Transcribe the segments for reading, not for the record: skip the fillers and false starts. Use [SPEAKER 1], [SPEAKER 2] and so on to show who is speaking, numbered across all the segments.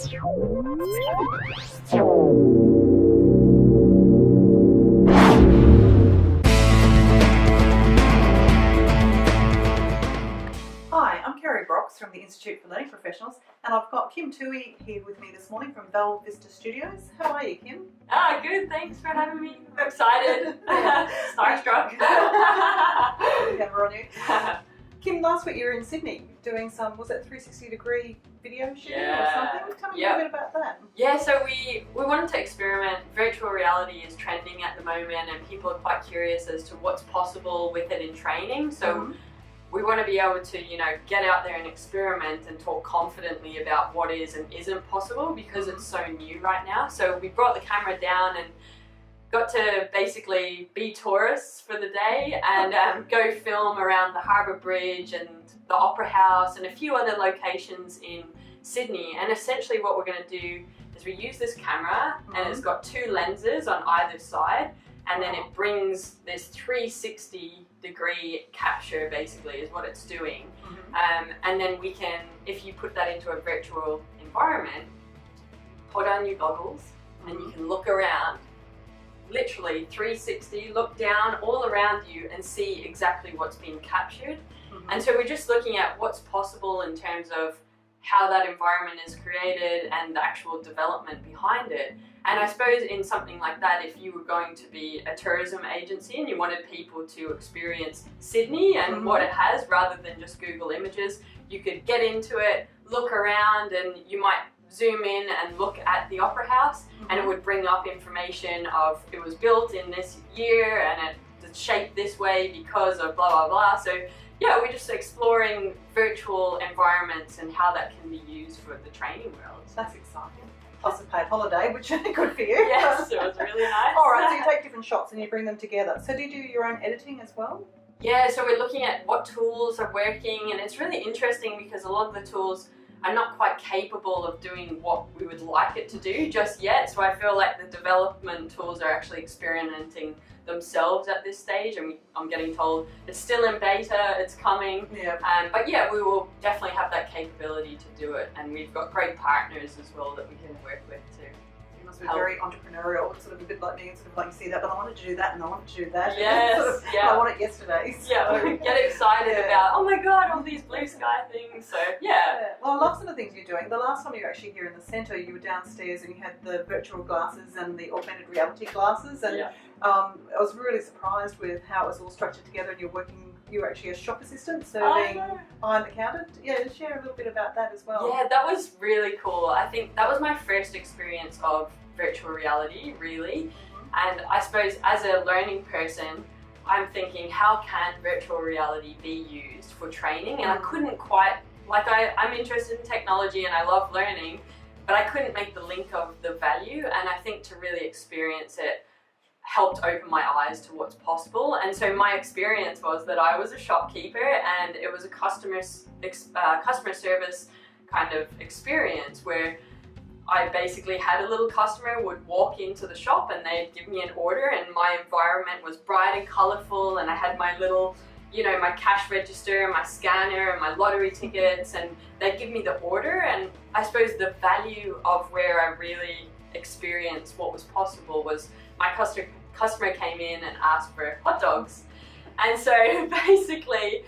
[SPEAKER 1] Hi, I'm Kerry Brox from the Institute for Learning Professionals, and I've got Kim Toohey here with me this morning from Val Vista Studios. How are you, Kim?
[SPEAKER 2] Good, thanks for having me. I'm excited. Starstruck.
[SPEAKER 1] Camera on you. Kim, last week you were in Sydney doing some, was it 360-degree video shooting or something? Tell me a little bit about that.
[SPEAKER 2] Yeah, so we wanted to experiment. Virtual reality is trending at the moment and people are quite curious as to what's possible with it in training. So we want to be able to, get out there and experiment and talk confidently about what is and isn't possible because it's so new right now. So we brought the camera down and got to basically be tourists for the day and go film around the Harbour Bridge and the Opera House and a few other locations in Sydney. And essentially what we're going to do is we use this camera and it's got two lenses on either side, and then it brings this 360-degree capture, basically, is what it's doing. And then we can, if you put that into a virtual environment, put on your goggles and you can look around, literally 360, look down all around you and see exactly what's been captured. And so we're just looking at what's possible in terms of how that environment is created and the actual development behind it. And I suppose in something like that, if you were going to be a tourism agency and you wanted people to experience Sydney and what it has rather than just Google Images, you could get into it, look around, and you might zoom in and look at the Opera House and it would bring up information of it was built in this year and it's shaped this way because of blah, blah, blah. So yeah, we're just exploring virtual environments and how that can be used for the training world.
[SPEAKER 1] That's exciting. Plus a paid holiday, which is good for you.
[SPEAKER 2] Yes, it was really nice.
[SPEAKER 1] All right, so you take different shots and you bring them together. So do you do your own editing as well?
[SPEAKER 2] Yeah, so we're looking at what tools are working, and it's really interesting because a lot of the tools are not quite capable of doing what we would like it to do just yet. So I feel like the development tools are actually experimenting themselves at this stage, and I'm getting told it's still in beta, it's coming. But yeah, we will definitely have that capability to do it, and we've got great partners as well that we can work with too.
[SPEAKER 1] You must be very entrepreneurial. It's sort of a bit like me, sort of like you see that, but I wanted to do that and I wanted to do that.
[SPEAKER 2] Yes,
[SPEAKER 1] sort of, I want it yesterday. So.
[SPEAKER 2] Yeah, get excited about, oh my God, all these blue sky things. So yeah.
[SPEAKER 1] Well, I love some of the things you're doing. The last time you were actually here in the centre, you were downstairs and you had the virtual glasses and the augmented reality glasses, and I was really surprised with how it was all structured together, and you were actually a shop assistant serving behind the counter. Yeah, share a little bit about that as well.
[SPEAKER 2] Yeah, that was really cool. I think that was my first experience of virtual reality, really. And I suppose as a learning person, I'm thinking, how can virtual reality be used for training? And I couldn't quite, I'm interested in technology and I love learning, but I couldn't make the link of the value. And I think to really experience it helped open my eyes to what's possible. And so my experience was that I was a shopkeeper and it was a customer service kind of experience where I basically had a little customer would walk into the shop and they'd give me an order, and my environment was bright and colourful, and I had my little, my cash register, my scanner and my lottery tickets, and they'd give me the order. And I suppose the value of where I really experienced what was possible was my customer came in and asked for hot dogs. And so basically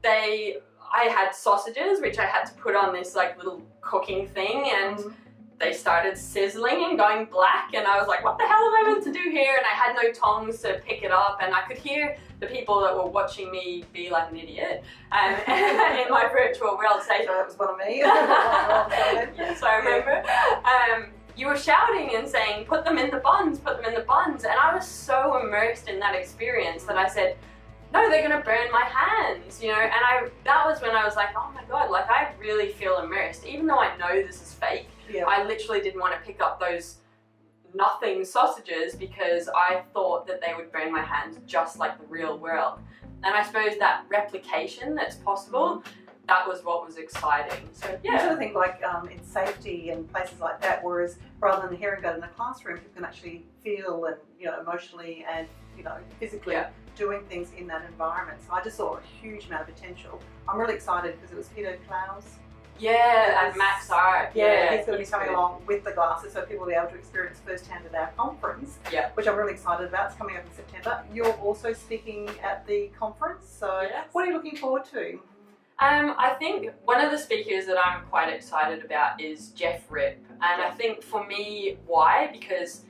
[SPEAKER 2] I had sausages which I had to put on this little cooking thing, and they started sizzling and going black, and I was like, what the hell am I meant to do here? And I had no tongs to pick it up, and I could hear the people that were watching me be like an idiot in my virtual world say,
[SPEAKER 1] that was one of me.
[SPEAKER 2] Yes, I remember. You were shouting and saying, put them in the buns, put them in the buns. And I was so immersed in that experience that I said, no, they're gonna burn my hands, and that was when I was like, oh my God, I really feel immersed. Even though I know this is fake, I literally didn't want to pick up those nothing sausages because I thought that they would burn my hands just like the real world. And I suppose that replication that's possible, that was what was exciting. So yeah.
[SPEAKER 1] I sort of think in safety and places like that, whereas rather than hearing that in the classroom, you can actually feel and emotionally and physically doing things in that environment. So I just saw a huge amount of potential. I'm really excited because it was Peter Klaus.
[SPEAKER 2] Yeah, and Max Art.
[SPEAKER 1] Yeah, he's going to be coming
[SPEAKER 2] good.
[SPEAKER 1] along with the glasses, so people will be able to experience firsthand at our conference,
[SPEAKER 2] Yeah.
[SPEAKER 1] which I'm really excited about. It's coming up in September. You're also speaking at the conference, so
[SPEAKER 2] Yes.
[SPEAKER 1] what are you looking forward to?
[SPEAKER 2] I think one of the speakers that I'm quite excited about is Jeff Ripp, and I think for me, why? Because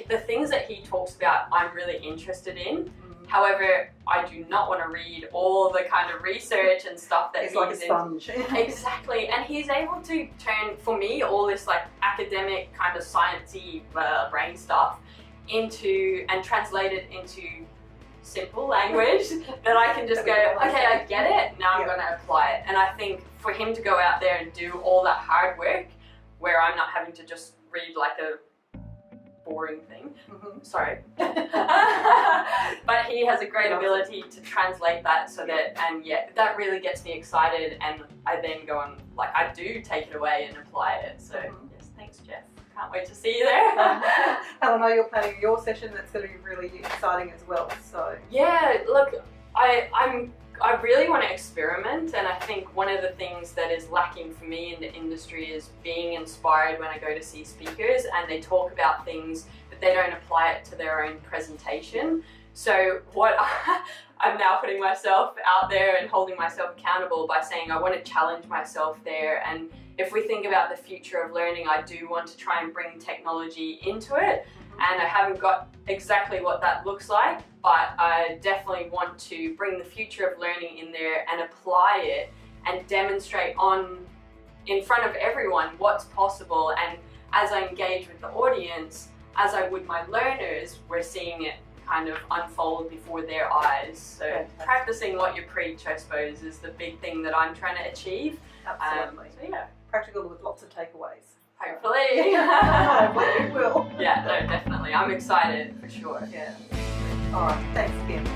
[SPEAKER 2] the things that he talks about, I'm really interested in. However, I do not want to read all the kind of research and stuff that
[SPEAKER 1] It's like a
[SPEAKER 2] in.
[SPEAKER 1] sponge.
[SPEAKER 2] Exactly, and he's able to turn, for me, all this like academic kind of sciencey brain stuff into and translate it into simple language that I can just go, okay, I get it, now I'm going to apply it. And I think for him to go out there and do all that hard work, where I'm not having to just read like a boring thing, sorry, but he has a great ability to translate that so that, and yeah, that really gets me excited, and I then go on, like I do take it away and apply it. So yes, thanks Jeff, can't wait to see you there.
[SPEAKER 1] And I know you're planning your session that's going to be really exciting as well, so.
[SPEAKER 2] Yeah, look, I really want to experiment, and I think one of the things that is lacking for me in the industry is being inspired when I go to see speakers and they talk about things but they don't apply it to their own presentation. So I'm now putting myself out there and holding myself accountable by saying I want to challenge myself there, and if we think about the future of learning, I do want to try and bring technology into it. And I haven't got exactly what that looks like, but I definitely want to bring the future of learning in there and apply it and demonstrate in front of everyone what's possible. And as I engage with the audience, as I would my learners, we're seeing it kind of unfold before their eyes. So practicing what you preach, I suppose, is the big thing that I'm trying to achieve.
[SPEAKER 1] Absolutely.
[SPEAKER 2] So yeah.
[SPEAKER 1] Practical with lots of takeaways.
[SPEAKER 2] Hopefully.
[SPEAKER 1] Hopefully we will.
[SPEAKER 2] Yeah, no, definitely. I'm excited for sure.
[SPEAKER 1] Yeah. All right. Thanks again.